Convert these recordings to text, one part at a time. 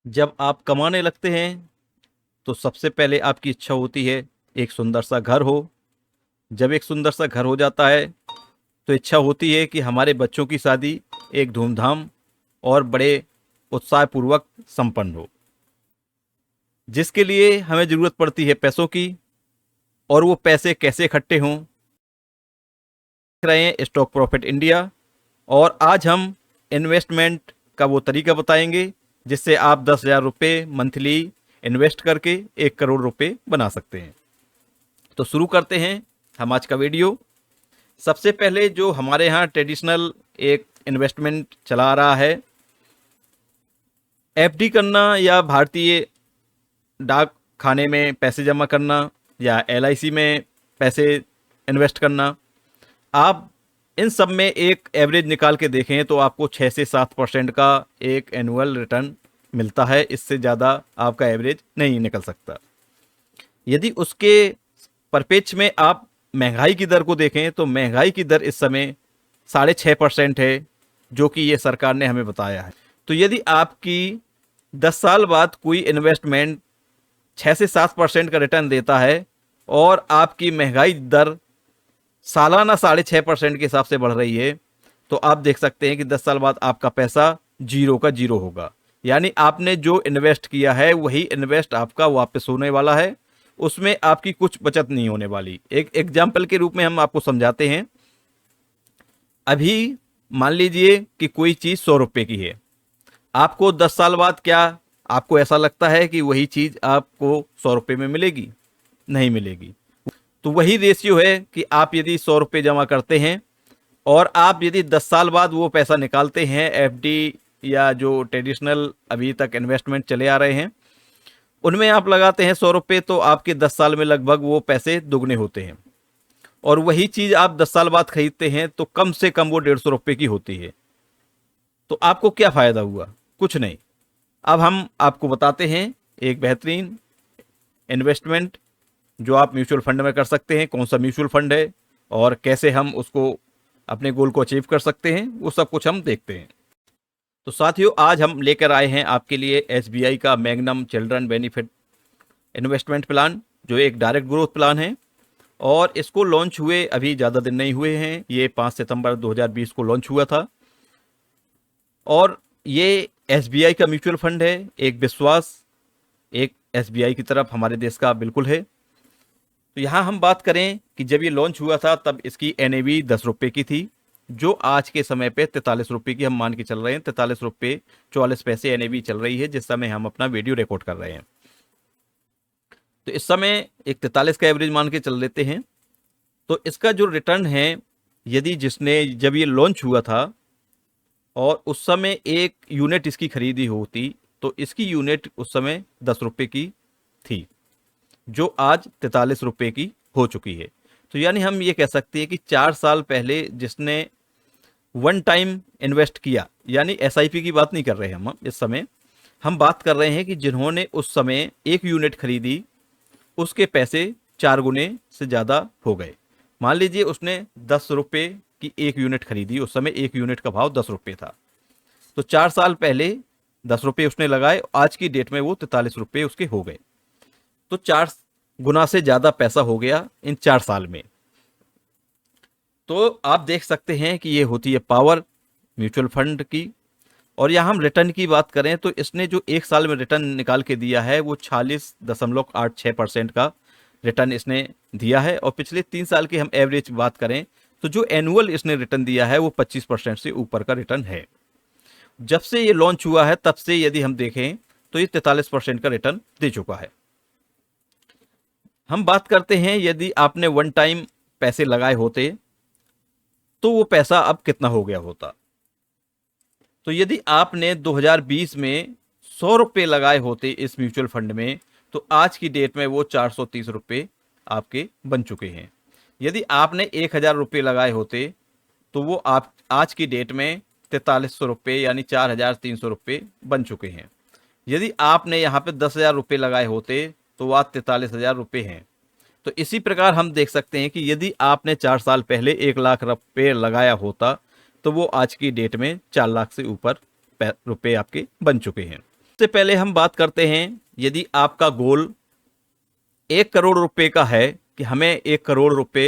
जब आप कमाने लगते हैं तो सबसे पहले आपकी इच्छा होती है एक सुंदर सा घर हो। जब एक सुंदर सा घर हो जाता है तो इच्छा होती है कि हमारे बच्चों की शादी एक धूमधाम और बड़े उत्साहपूर्वक संपन्न हो, जिसके लिए हमें ज़रूरत पड़ती है पैसों की। और वो पैसे कैसे इकट्ठे हों, देख रहे हैं स्टॉक प्रॉफिट इंडिया। और आज हम इन्वेस्टमेंट का वो तरीका बताएंगे जिससे आप 10,000 रुपये मंथली इन्वेस्ट करके 1 करोड़ रुपये बना सकते हैं। तो शुरू करते हैं हम आज का वीडियो। सबसे पहले जो हमारे यहाँ ट्रेडिशनल एक इन्वेस्टमेंट चला आ रहा है, एफडी करना या भारतीय डाक खाने में पैसे जमा करना या एलआईसी में पैसे इन्वेस्ट करना। आप इन सब में एक एवरेज निकाल के देखें तो आपको 6 से 7% का एक एनुअल रिटर्न मिलता है। इससे ज़्यादा आपका एवरेज नहीं निकल सकता। यदि उसके परिप्रेक्ष्य में आप महंगाई की दर को देखें तो महंगाई की दर इस समय 6.5% है, जो कि ये सरकार ने हमें बताया है। तो यदि आपकी 10 साल बाद कोई इन्वेस्टमेंट 6 से 7% का रिटर्न देता है और आपकी महंगाई दर सालाना 6.5% के हिसाब से बढ़ रही है, तो आप देख सकते हैं कि 10 साल बाद आपका पैसा जीरो का जीरो होगा। यानी आपने जो इन्वेस्ट किया है वही इन्वेस्ट आपका वापस होने वाला है, उसमें आपकी कुछ बचत नहीं होने वाली। एक एग्जाम्पल के रूप में हम आपको समझाते हैं। अभी मान लीजिए कि कोई चीज़ 100 रुपये की है, आपको 10 साल बाद क्या आपको ऐसा लगता है कि वही चीज़ आपको 100 रुपये में मिलेगी? नहीं मिलेगी। तो वही रेशियो है कि आप यदि 100 रुपये जमा करते हैं और आप यदि 10 साल बाद वो पैसा निकालते हैं एफडी या जो ट्रेडिशनल अभी तक इन्वेस्टमेंट चले आ रहे हैं उनमें आप लगाते हैं 100 रुपये, तो आपके 10 साल में लगभग वो पैसे दुगने होते हैं। और वही चीज़ आप 10 साल बाद खरीदते हैं तो कम से कम वो 150 रुपये की होती है। तो आपको क्या फ़ायदा हुआ? कुछ नहीं। अब हम आपको बताते हैं एक बेहतरीन इन्वेस्टमेंट जो आप म्यूचुअल फंड में कर सकते हैं। कौन सा म्यूचुअल फंड है और कैसे हम उसको अपने गोल को अचीव कर सकते हैं, वो सब कुछ हम देखते हैं। तो साथियों, आज हम लेकर आए हैं आपके लिए एसबीआई का magnum children benefit investment plan, जो एक डायरेक्ट ग्रोथ प्लान है। और इसको लॉन्च हुए अभी ज़्यादा दिन नहीं हुए हैं, ये 5 सितंबर 2020 को लॉन्च हुआ था। और ये एसबीआई का म्यूचुअल फंड है। एक विश्वास एक एसबीआई की तरफ हमारे देश का बिल्कुल है। तो यहाँ हम बात करें कि जब ये लॉन्च हुआ था तब इसकी एनएवी 10 रुपये की थी, जो आज के समय पे 43 रुपये की हम मान के चल रहे हैं। 43 रुपये 44 पैसे एनएवी चल रही है जिस समय हम अपना वीडियो रिकॉर्ड कर रहे हैं। तो इस समय एक 43 का एवरेज मान के चल लेते हैं। तो इसका जो रिटर्न है, यदि जिसने जब ये लॉन्च हुआ था और उस समय एक यूनिट इसकी खरीदी होती तो इसकी यूनिट उस समय 10 रुपये की थी, जो आज 43 रुपये की हो चुकी है। तो यानी हम ये कह सकते हैं कि 4 साल पहले जिसने वन टाइम इन्वेस्ट किया, यानी एसआईपी की बात नहीं कर रहे हम इस समय, हम बात कर रहे हैं कि जिन्होंने उस समय एक यूनिट खरीदी उसके पैसे 4 गुने से ज़्यादा हो गए। मान लीजिए उसने 10 रुपये की एक यूनिट खरीदी, उस समय एक यूनिट का भाव 10 रुपये था। तो 4 साल पहले 10 रुपये उसने लगाए, आज की डेट में वो 43 रुपये उसके हो गए। तो 4 गुना से ज़्यादा पैसा हो गया इन 4 साल में। तो आप देख सकते हैं कि ये होती है पावर म्यूचुअल फंड की। और यहाँ हम रिटर्न की बात करें तो इसने जो एक साल में रिटर्न निकाल के दिया है वो 46.86% का रिटर्न इसने दिया है। और पिछले 3 साल की हम एवरेज बात करें तो जो एनुअल इसने रिटर्न दिया है वो 25% से ऊपर का रिटर्न है। जब से ये लॉन्च हुआ है तब से यदि हम देखें तो ये 43% का रिटर्न दे चुका है। हम बात करते हैं यदि आपने वन टाइम पैसे लगाए होते तो वो पैसा अब कितना हो गया होता। तो यदि आपने 2020 में 100 रुपये लगाए होते इस म्यूचुअल फंड में तो आज की डेट में वो 430 रुपये आपके बन चुके हैं। यदि आपने 1000 रुपये लगाए होते तो वो आप आज की डेट में 4300 रुपये यानी 4300 रुपये बन चुके हैं। यदि आपने यहाँ पे 10,000 रुपये लगाए होते तो वह 43,000 रुपये हैं। तो इसी प्रकार हम देख सकते हैं कि यदि आपने 4 साल पहले 1,00,000 रुपये लगाया होता तो वो आज की डेट में 4 लाख से ऊपर रुपये आपके बन चुके हैं। सबसे पहले हम बात करते हैं, यदि आपका गोल 1 करोड़ रुपए का है कि हमें 1 करोड़ रुपए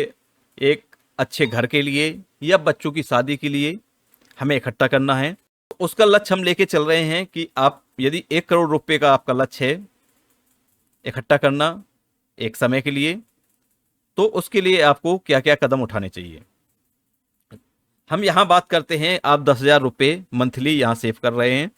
एक अच्छे घर के लिए या बच्चों की शादी के लिए हमें इकट्ठा करना है, तो उसका लक्ष्य हम लेके चल रहे हैं कि आप यदि 1 करोड़ रुपए का आपका लक्ष्य है इकट्ठा करना एक समय के लिए, तो उसके लिए आपको क्या क्या कदम उठाने चाहिए। हम यहाँ बात करते हैं, आप 10,000 रुपये मंथली यहाँ सेव कर रहे हैं,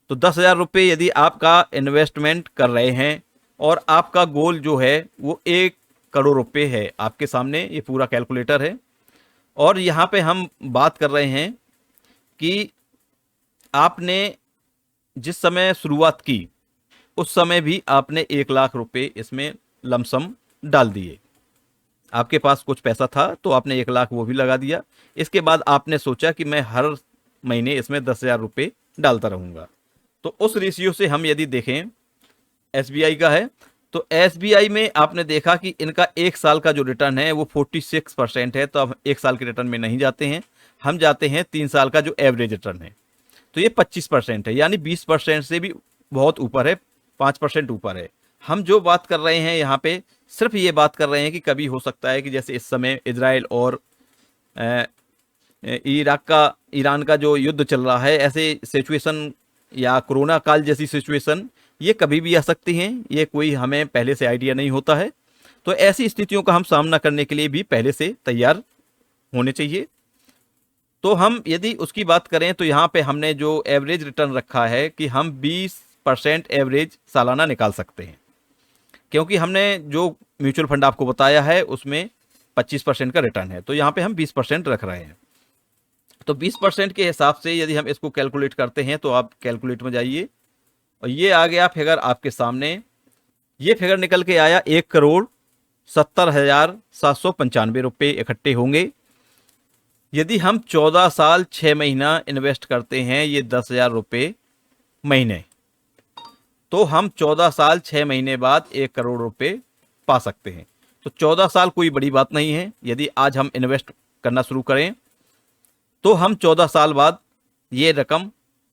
तो 10,000 रुपये यदि आपका इन्वेस्टमेंट कर रहे हैं और आपका गोल जो है वो 1 करोड़ रुपये है, आपके सामने ये पूरा कैलकुलेटर है। और यहाँ पे हम बात कर रहे हैं कि आपने जिस समय शुरुआत की उस समय भी आपने 1 लाख रुपये इसमें लमसम डाल दिए। आपके पास कुछ पैसा था तो आपने 1 लाख वो भी लगा दिया। इसके बाद आपने सोचा कि मैं हर महीने इसमें 10,000 रुपये डालता रहूँगा। तो उस रेशियो से हम यदि देखें, एसबीआई का है, तो एसबीआई में आपने देखा कि इनका 1 साल का जो रिटर्न है वो 46% है। तो अब 1 साल के रिटर्न में नहीं जाते हैं, हम जाते हैं 3 साल का जो एवरेज रिटर्न है, तो ये 25% है, यानी 20% से भी बहुत ऊपर है, 5% ऊपर है। हम जो बात कर रहे हैं यहाँ पे सिर्फ ये बात कर रहे हैं कि कभी हो सकता है कि जैसे इस समय इजराइल और ईरान का जो युद्ध चल रहा है, ऐसे सिचुएशन या कोरोना काल जैसी सिचुएशन ये कभी भी आ सकती हैं, ये कोई हमें पहले से आइडिया नहीं होता है। तो ऐसी स्थितियों का हम सामना करने के लिए भी पहले से तैयार होने चाहिए। तो हम यदि उसकी बात करें तो यहाँ पे हमने जो एवरेज रिटर्न रखा है कि हम 20% एवरेज सालाना निकाल सकते हैं, क्योंकि हमने जो म्यूचुअल फंड आपको बताया है उसमें 25% का रिटर्न है, तो यहाँ पे हम 20% रख रहे हैं। तो 20% के हिसाब से यदि हम इसको कैलकुलेट करते हैं तो आप कैलकुलेट में जाइए और ये आ गया फिगर आपके सामने। ये फिगर निकल के आया 1,70,795 रुपये इकट्ठे होंगे यदि हम 14 साल 6 महीना इन्वेस्ट करते हैं, ये 10,000 रुपये महीने, तो हम 14 साल 6 महीने बाद 1 करोड़ रुपये पा सकते हैं। तो 14 साल कोई बड़ी बात नहीं है। यदि आज हम इन्वेस्ट करना शुरू करें तो हम 14 साल बाद ये रकम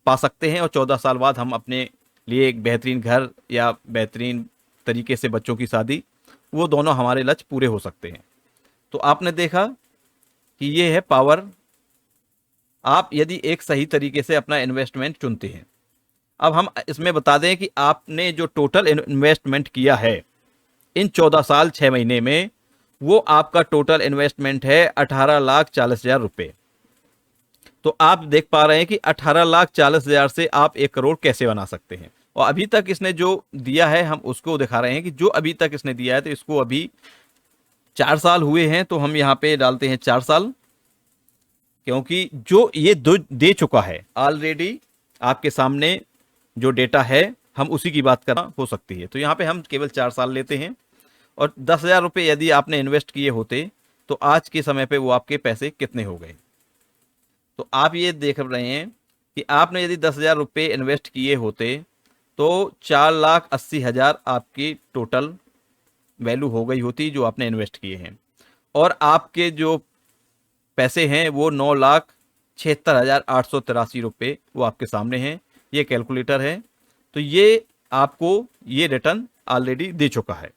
पा सकते हैं और 14 साल बाद हम अपने लिए एक बेहतरीन घर या बेहतरीन तरीके से बच्चों की शादी, वो दोनों हमारे लक्ष्य पूरे हो सकते हैं। तो आपने देखा कि ये है पावर, आप यदि एक सही तरीके से अपना इन्वेस्टमेंट चुनते हैं। अब हम इसमें बता दें कि आपने जो टोटल इन्वेस्टमेंट किया है इन 14 साल 6 महीने में, वो आपका टोटल इन्वेस्टमेंट है 18,40,000 रुपये। तो आप देख पा रहे हैं कि 18,40,000 से आप 1 करोड़ कैसे बना सकते हैं। और अभी तक इसने जो दिया है हम उसको दिखा रहे हैं कि जो अभी तक इसने दिया है, तो इसको अभी 4 साल हुए हैं, तो हम यहाँ पे डालते हैं 4 साल, क्योंकि जो ये दे चुका है ऑलरेडी आपके सामने जो डेटा है हम उसी की बात करना हो सकती है। तो यहाँ पे हम केवल 4 साल लेते हैं और 10,000 रुपये यदि आपने इन्वेस्ट किए होते तो आज के समय पे वो आपके पैसे कितने हो गए। तो आप ये देख रहे हैं कि आपने यदि 10,000 रुपये इन्वेस्ट किए होते तो 4,80,000 आपकी टोटल वैल्यू हो गई होती जो आपने इन्वेस्ट किए हैं, और आपके जो पैसे हैं वो 9,76,883 रुपये वो आपके सामने हैं। ये कैलकुलेटर है, तो ये आपको ये रिटर्न ऑलरेडी दे चुका है।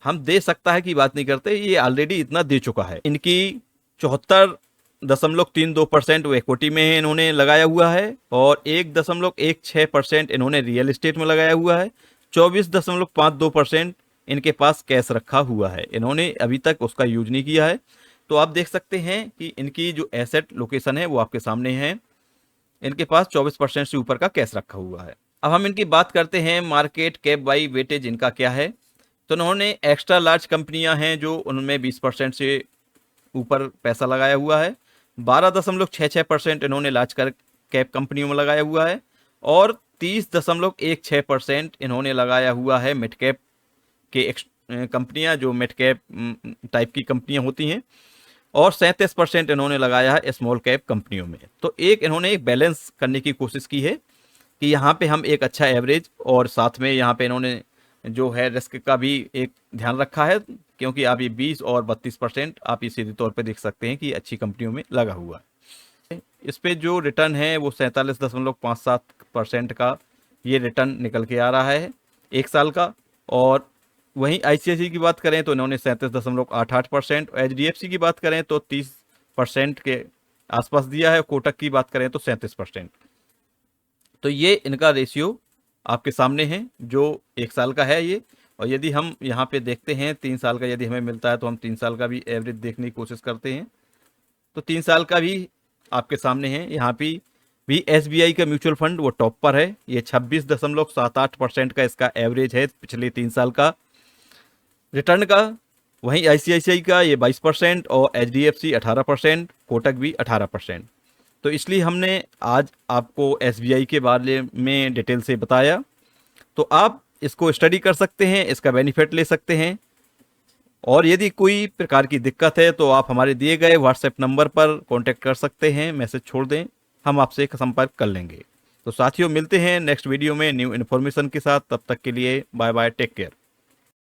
हम दे सकता है कि बात नहीं करते, ये ऑलरेडी इतना दे चुका है। इनकी 74.32% वो इक्विटी में इन्होंने लगाया हुआ है और 1.16% इन्होंने रियल एस्टेट में लगाया हुआ है। 24.52% इनके पास कैश रखा हुआ है, इन्होंने अभी तक उसका यूज नहीं किया है। तो आप देख सकते हैं कि इनकी जो एसेट लोकेशन है वो आपके सामने है। इनके पास 24% से ऊपर का कैश रखा हुआ है। अब हम इनकी बात करते हैं मार्केट कैप बाई वेटेज इनका क्या है। तो इन्होंने एक्स्ट्रा लार्ज कंपनियां हैं जो उनमें 20% से ऊपर पैसा लगाया हुआ है। 12.66% इन्होंने लार्ज कैप कंपनियों में लगाया हुआ है और 30.16% इन्होंने लगाया हुआ है मिड कैप के कंपनियां, जो मिड कैप टाइप की कंपनियां होती हैं, और 37% इन्होंने लगाया है स्मॉल कैप कंपनियों में। तो इन्होंने एक बैलेंस करने की कोशिश की है कि यहाँ पे हम एक अच्छा एवरेज, और साथ में यहाँ पे इन्होंने जो है रिस्क का भी एक ध्यान रखा है, क्योंकि आप ये 20 और 32% आप ये सीधे तौर पे देख सकते हैं कि अच्छी कंपनियों में लगा हुआ है। इस पे जो रिटर्न है वो 47.57% का ये रिटर्न निकल के आ रहा है 1 साल का। और वहीं ICICI की बात करें तो इन्होंने 37.88%, HDFC की बात करें तो 30% के आसपास दिया है, कोटक की बात करें तो 37%। तो ये इनका रेशियो आपके सामने है जो 1 साल का है ये। और यदि हम यहाँ पे देखते हैं 3 साल का यदि हमें मिलता है तो हम 3 साल का भी एवरेज देखने की कोशिश करते हैं। तो 3 साल का भी आपके सामने है। यहाँ पे भी SBI का म्यूचुअल फंड वो टॉप पर है, ये 26.78% का इसका एवरेज है पिछले 3 साल का रिटर्न का। वहीं ICICI का ये 22% और HDFC 18%, कोटक भी 18%। तो इसलिए हमने आज आपको SBI के बारे में डिटेल से बताया। तो आप इसको स्टडी कर सकते हैं, इसका बेनिफिट ले सकते हैं। और यदि कोई प्रकार की दिक्कत है तो आप हमारे दिए गए व्हाट्सएप नंबर पर कांटेक्ट कर सकते हैं, मैसेज छोड़ दें, हम आपसे संपर्क कर लेंगे। तो साथियों, मिलते हैं नेक्स्ट वीडियो में न्यू इन्फॉर्मेशन के साथ। तब तक के लिए बाय बाय, टेक केयर।